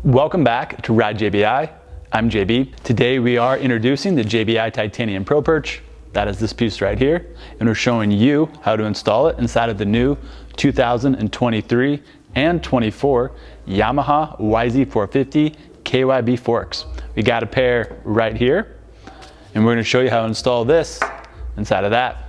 Welcome back to Ride JBI. I'm JB. Today we are introducing the JBI Titanium Pro Perch. That is this piece right here. And we're showing you how to install it inside of the new 2023 and 24 Yamaha YZ450 KYB forks. We got a pair right here, and we're going to show you how to install this inside of that.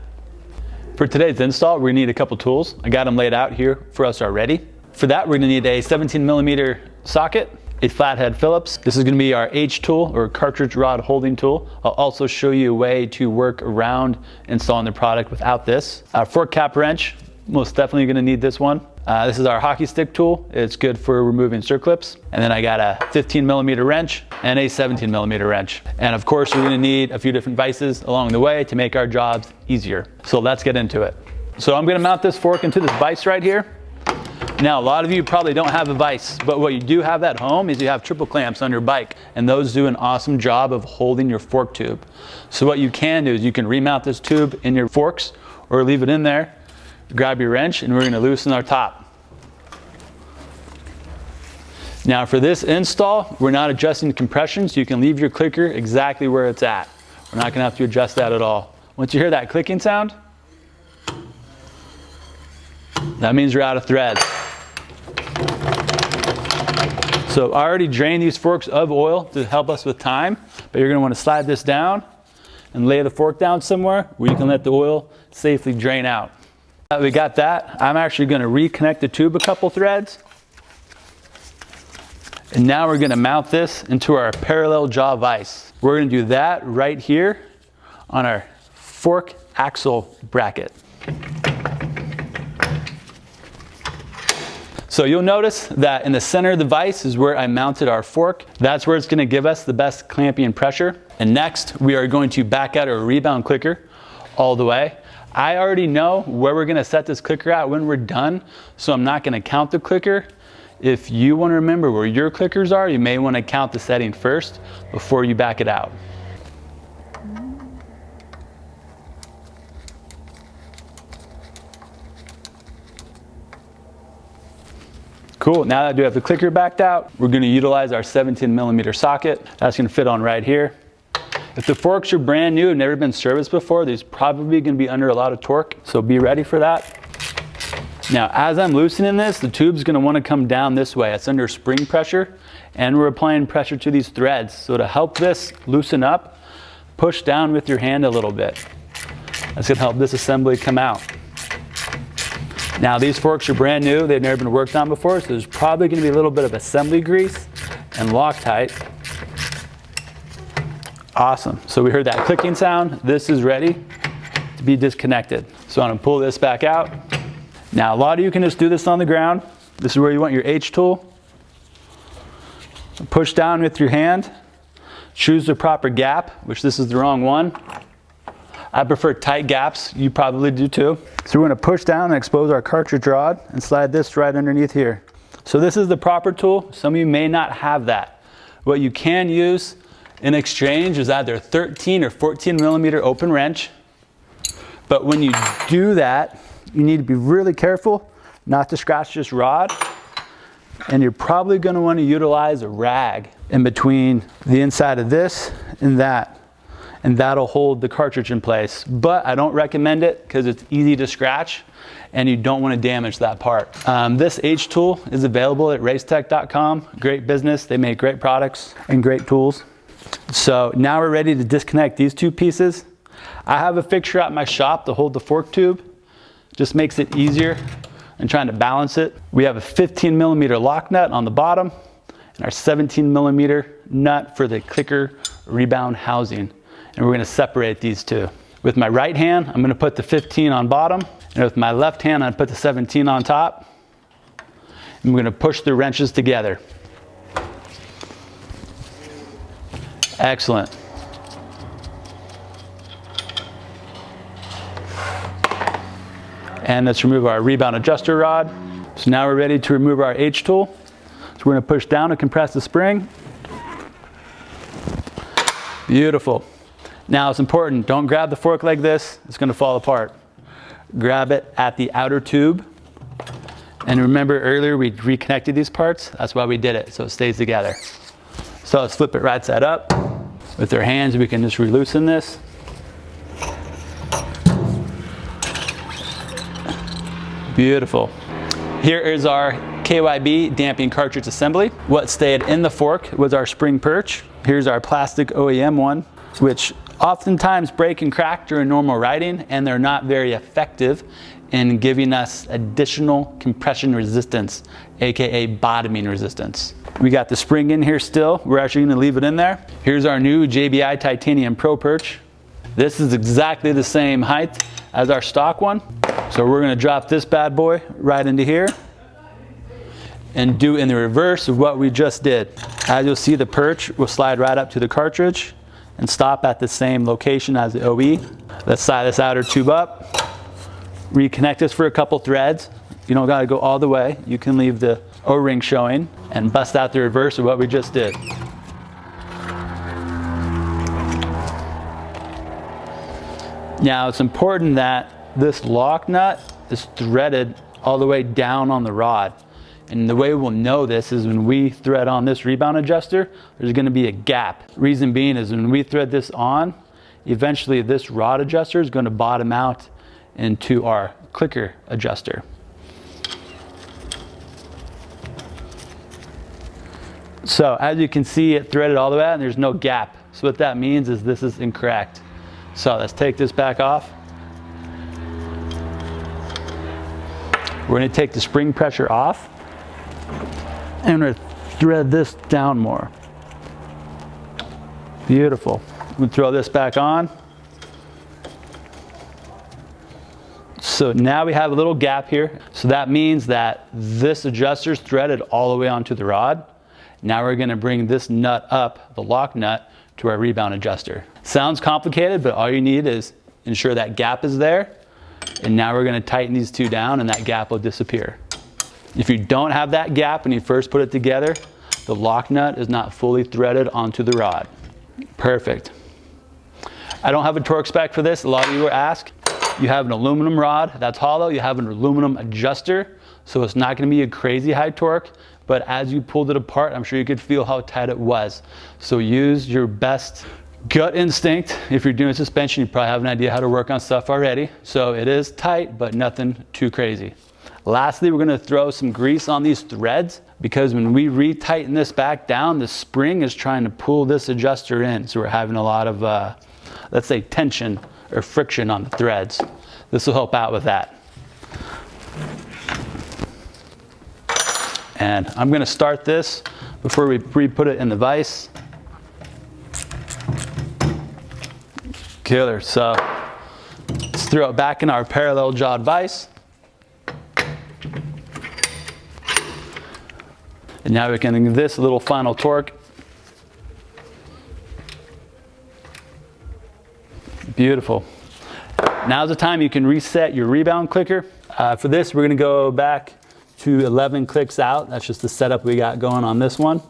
For today's install, we need a couple tools. I got them laid out here for us already. For that, we're going to need a 17mm socket, a flathead Phillips. This is going to be our H tool, or cartridge rod holding tool. I'll also show you a way to work around installing the product without this. Our fork cap wrench, most definitely going to need this one. This is our hockey stick tool. It's good for removing circlips. And then I got a 15mm wrench and a 17mm wrench. And of course, we're going to need a few different vices along the way to make our jobs easier. So let's get into it. So I'm going to mount this fork into this vise right here. Now, a lot of you probably don't have a vise, but what you do have at home is you have triple clamps on your bike, and those do an awesome job of holding your fork tube. So what you can do is you can remount this tube in your forks or leave it in there, grab your wrench, and we're going to loosen our top. Now for this install, we're not adjusting compression, so you can leave your clicker exactly where it's at. We're not going to have to adjust that at all. Once you hear that clicking sound, that means you're out of thread. So I already drained these forks of oil to help us with time, but you're going to want to slide this down and lay the fork down somewhere where you can let the oil safely drain out. Now we got that. I'm actually going to reconnect the tube a couple threads. And now we're going to mount this into our parallel jaw vise. We're going to do that right here on our fork axle bracket. So you'll notice that in the center of the vise is where I mounted our fork. That's where it's going to give us the best clamping pressure. And next, we are going to back out our rebound clicker all the way. I already know where we're going to set this clicker at when we're done, so I'm not going to count the clicker. If you want to remember where your clickers are, you may want to count the setting first before you back it out. Cool, now that we have the clicker backed out, we're going to utilize our 17mm socket. That's going to fit on right here. If the forks are brand new and never been serviced before, there's probably going to be under a lot of torque, so be ready for that. Now, as I'm loosening this, the tube's going to want to come down this way. It's under spring pressure, and we're applying pressure to these threads. So to help this loosen up, push down with your hand a little bit. That's going to help this assembly come out. Now these forks are brand new, they've never been worked on before, so there's probably going to be a little bit of assembly grease and Loctite. Awesome, so we heard that clicking sound. This is ready to be disconnected. So I'm going to pull this back out. Now a lot of you can just do this on the ground. This is where you want your H tool. Push down with your hand, choose the proper gap, which this is the wrong one. I prefer tight gaps, you probably do too. So we're going to push down and expose our cartridge rod and slide this right underneath here. So this is the proper tool. Some of you may not have that. What you can use in exchange is either 13 or 14mm open wrench. But when you do that, you need to be really careful not to scratch this rod. And you're probably going to want to utilize a rag in between the inside of this and that. And that'll hold the cartridge in place. But I don't recommend it because it's easy to scratch and you don't want to damage that part. This H tool is available at racetech.com. Great business. They make great products and great tools. So now we're ready to disconnect these two pieces. I have a fixture at my shop to hold the fork tube. Just makes it easier than trying to balance it. We have a 15mm lock nut on the bottom and our 17mm nut for the clicker rebound housing. And we're going to separate these two. With my right hand, I'm going to put the 15 on bottom, and with my left hand, I put the 17 on top. And we're going to push the wrenches together. Excellent. And let's remove our rebound adjuster rod. So now we're ready to remove our H tool. So we're going to push down and compress the spring. Beautiful. Now it's important, don't grab the fork like this, it's going to fall apart. Grab it at the outer tube And remember earlier we reconnected these parts? That's why we did it, so it stays together. So let's flip it right side up. With our hands, we can just reloosen this. Beautiful. Here is our KYB damping cartridge assembly. What stayed in the fork was our spring perch. Here's our plastic OEM one, which oftentimes break and crack during normal riding, and they're not very effective in giving us additional compression resistance, aka bottoming resistance. We got the spring in here still. We're actually gonna leave it in there. Here's our new JBI Titanium Pro Perch. This is exactly the same height as our stock one. So we're gonna drop this bad boy right into here and do in the reverse of what we just did. As you'll see, the perch will slide right up to the cartridge and stop at the same location as the OE. Let's slide this outer tube up. Reconnect this for a couple threads. You don't gotta go all the way. You can leave the O-ring showing and bust out the reverse of what we just did. Now it's important that this lock nut is threaded all the way down on the rod. And the way we'll know this is when we thread on this rebound adjuster, there's gonna be a gap. Reason being is when we thread this on, eventually this rod adjuster is gonna bottom out into our clicker adjuster. So as you can see, it threaded all the way out and there's no gap. So what that means is this is incorrect. So let's take this back off. We're gonna take the spring pressure off and we're gonna thread this down more. Beautiful. We'll throw this back on. So now we have a little gap here. So that means that this adjuster is threaded all the way onto the rod. Now we're gonna bring this nut up, the lock nut, to our rebound adjuster. Sounds complicated, but all you need is ensure that gap is there. And now we're gonna tighten these two down and that gap will disappear. If you don't have that gap when you first put it together, the lock nut is not fully threaded onto the rod. Perfect. I don't have a torque spec for this. A lot of you were asked. You have an aluminum rod that's hollow. You have an aluminum adjuster, so it's not gonna be a crazy high torque, but as you pulled it apart, I'm sure you could feel how tight it was. So use your best gut instinct. If you're doing suspension, you probably have an idea how to work on stuff already. So it is tight, but nothing too crazy. Lastly, we're gonna throw some grease on these threads because when we retighten this back down, the spring is trying to pull this adjuster in. So we're having a lot of, let's say, tension or friction on the threads. This will help out with that. And I'm gonna start this before we re-put it in the vise. Killer, so let's throw it back in our parallel jawed vise. And now we can give this a little final torque. Beautiful. Now's the time you can reset your rebound clicker. For this, we're gonna go back to 11 clicks out. That's just the setup we got going on this one.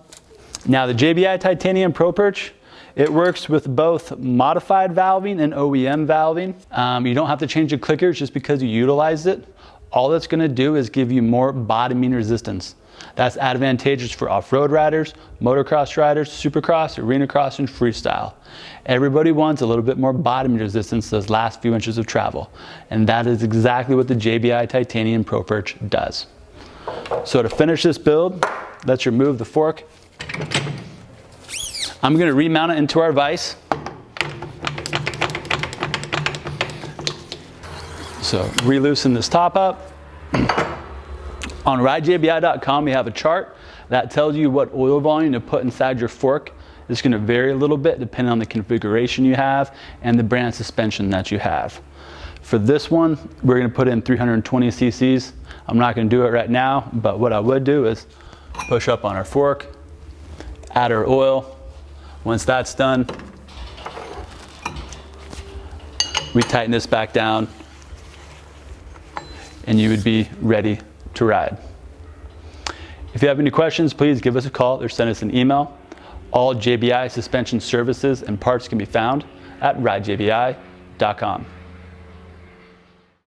Now the JBI Titanium Pro Perch, it works with both modified valving and OEM valving. You don't have to change the clickers just because you utilize it. All it's gonna do is give you more bottoming resistance. That's advantageous for off-road riders, motocross riders, supercross, arena cross, and freestyle. Everybody wants a little bit more bottoming resistance those last few inches of travel. And that is exactly what the JBI Titanium Pro Perch does. So to finish this build, let's remove the fork. I'm gonna remount it into our vise. So re-loosen this top up. On ridejbi.com, we have a chart that tells you what oil volume to put inside your fork. It's gonna vary a little bit depending on the configuration you have and the brand suspension that you have. For this one, we're gonna put in 320 cc's. I'm not gonna do it right now, but what I would do is push up on our fork, add our oil. Once that's done, we tighten this back down and you would be ready to ride. If you have any questions, please give us a call or send us an email. All JBI suspension services and parts can be found at ridejbi.com.